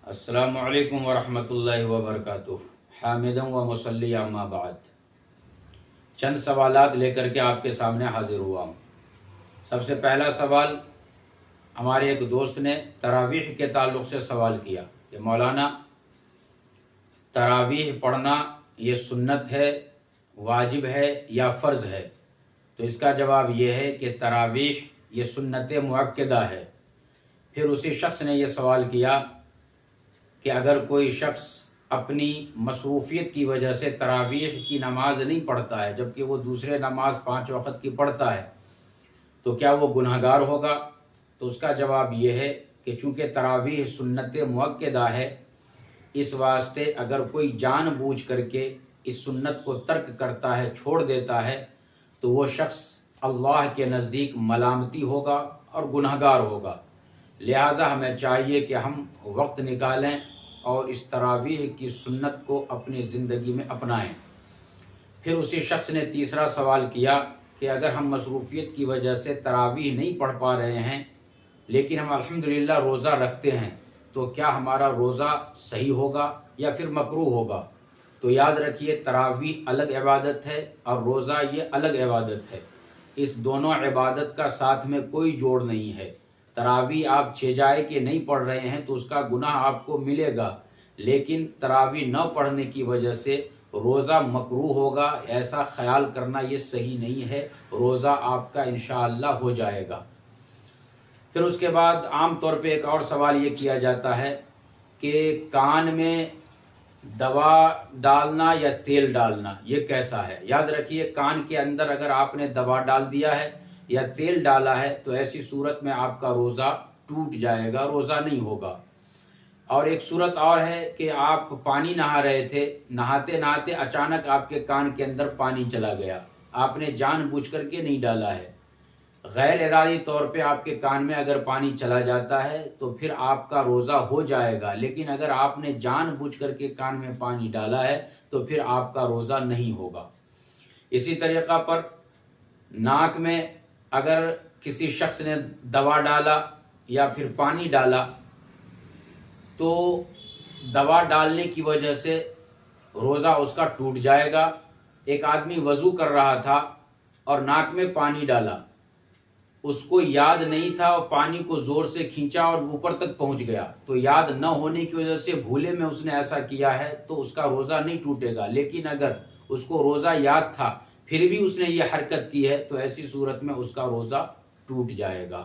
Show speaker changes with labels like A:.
A: السلام علیکم ورحمۃ اللہ وبرکاتہ۔ حامدم و مصلی اما بعد، چند سوالات لے کر کے آپ کے سامنے حاضر ہوا ہوں۔ سب سے پہلا سوال ہمارے ایک دوست نے تراویح کے تعلق سے سوال کیا کہ مولانا تراویح پڑھنا یہ سنت ہے، واجب ہے یا فرض ہے؟ تو اس کا جواب یہ ہے کہ تراویح یہ سنت مؤکدہ ہے۔ پھر اسی شخص نے یہ سوال کیا کہ اگر کوئی شخص اپنی مصروفیت کی وجہ سے تراویح کی نماز نہیں پڑھتا ہے جبکہ وہ دوسرے نماز 5 وقت کی پڑھتا ہے تو کیا وہ گنہگار ہوگا؟ تو اس کا جواب یہ ہے کہ چونکہ تراویح سنت مؤکدہ ہے، اس واسطے اگر کوئی جان بوجھ کر کے اس سنت کو ترک کرتا ہے، چھوڑ دیتا ہے، تو وہ شخص اللہ کے نزدیک ملامتی ہوگا اور گنہگار ہوگا۔ لہٰذا ہمیں چاہیے کہ ہم وقت نکالیں اور اس تراویح کی سنت کو اپنی زندگی میں اپنائیں۔ پھر اسی شخص نے تیسرا سوال کیا کہ اگر ہم مصروفیت کی وجہ سے تراویح نہیں پڑھ پا رہے ہیں لیکن ہم الحمدللہ روزہ رکھتے ہیں تو کیا ہمارا روزہ صحیح ہوگا یا پھر مکروہ ہوگا؟ تو یاد رکھیے، تراویح الگ عبادت ہے اور روزہ یہ الگ عبادت ہے۔ اس دونوں عبادت کا ساتھ میں کوئی جوڑ نہیں ہے۔ تراویح آپ چھجائے کہ نہیں پڑھ رہے ہیں تو اس کا گناہ آپ کو ملے گا، لیکن تراویح نہ پڑھنے کی وجہ سے روزہ مکروہ ہوگا، ایسا خیال کرنا یہ صحیح نہیں ہے۔ روزہ آپ کا انشاءاللہ ہو جائے گا۔ پھر اس کے بعد عام طور پہ ایک اور سوال یہ کیا جاتا ہے کہ کان میں دوا ڈالنا یا تیل ڈالنا یہ کیسا ہے؟ یاد رکھیے، کان کے اندر اگر آپ نے دوا ڈال دیا ہے یا تیل ڈالا ہے تو ایسی صورت میں آپ کا روزہ ٹوٹ جائے گا، روزہ نہیں ہوگا۔ اور ایک صورت اور ہے کہ آپ پانی نہا رہے تھے، نہاتے نہاتے اچانک آپ کے کان کے اندر پانی چلا گیا، آپ نے جان بوجھ کر کے نہیں ڈالا ہے۔ غیر ارادی طور پہ آپ کے کان میں اگر پانی چلا جاتا ہے تو پھر آپ کا روزہ ہو جائے گا، لیکن اگر آپ نے جان بوجھ کر کے کان میں پانی ڈالا ہے تو پھر آپ کا روزہ نہیں ہوگا۔ اسی طریقہ پر ناک میں اگر کسی شخص نے دوا ڈالا یا پھر پانی ڈالا تو دوا ڈالنے کی وجہ سے روزہ اس کا ٹوٹ جائے گا۔ ایک آدمی وضو کر رہا تھا اور ناک میں پانی ڈالا، اس کو یاد نہیں تھا اور پانی کو زور سے کھینچا اور اوپر تک پہنچ گیا، تو یاد نہ ہونے کی وجہ سے بھولے میں اس نے ایسا کیا ہے تو اس کا روزہ نہیں ٹوٹے گا۔ لیکن اگر اس کو روزہ یاد تھا پھر بھی اس نے یہ حرکت کی ہے تو ایسی صورت میں اس کا روزہ ٹوٹ جائے گا۔